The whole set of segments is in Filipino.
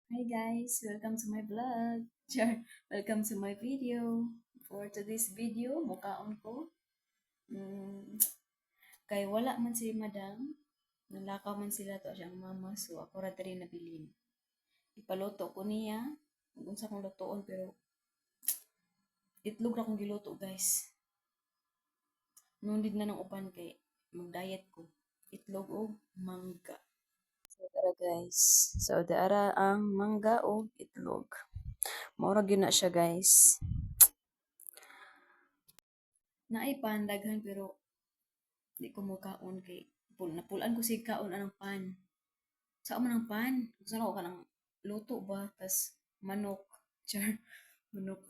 Hi guys, welcome to my vlog. Sure, welcome to my video. For today's video, mukhaon ko. Mm, kay wala man si madam. Nalakaw man sila to siyang mama. So ako ra diri nabilin. Ipaluto ko niya. Kung sa kong lutoon pero itlog ra kong giluto guys. Nundig na ng uban kay mag-diet ko. Itlog o mangga. So tara guys. So dara ang mangga o itlog. Maura gyud na siya guys. Naipan daghan pero di ko mo kaon kay napulan ko si kaon anang pan. Sa man ang pan? Gusto na ko kanang luto ba tas manok. Char, manok.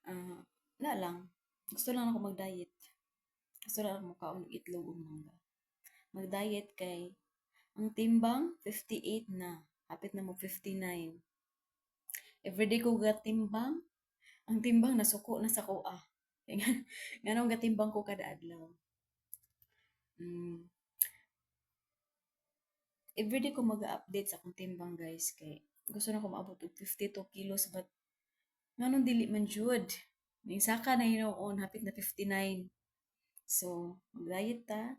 Ah, na lang. Gusto lang ako mag-diet. Gusto lang ako kaon ng itlog ug mangga. Mag-diet kay ang timbang 58 na. Hapit na mo 59. Everyday ko gatimbang. Ang timbang nasuko na sa kuha. Nga gatimbang ko kada adlaw. Mm, everyday ko mag-update sa akong timbang guys kay gusto na ko maabot og 52 kilos but nganong dili man jud. Ning saka na hinuon hapit na 59. So, mag-diet ta.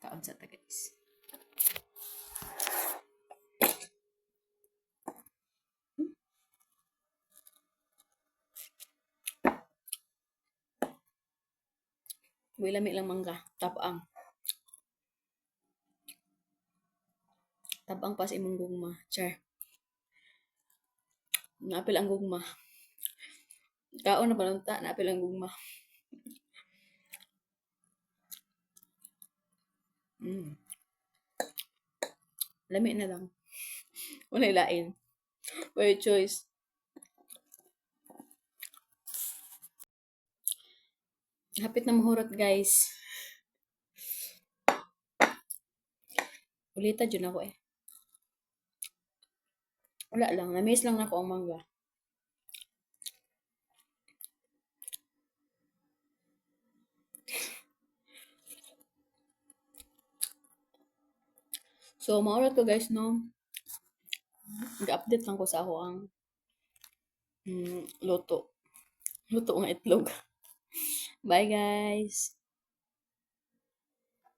Kaon sa ta guys. Uy, lami lang mangga. Tabang. Tabang pa sa imong gugma. Char. Naapil ang gugma. Kaon na panunta. Naapil ang gugma. Mm. Lami na lang. Wala ilain. Wala choice. Hapit na mahurot guys. Ulita dyan ako eh. Wala lang. Na-miss lang ako ang mangga. So, maurat ko guys, no? Nag-update lang ko sa ako ang luto. Luto ng itlog. Bye guys!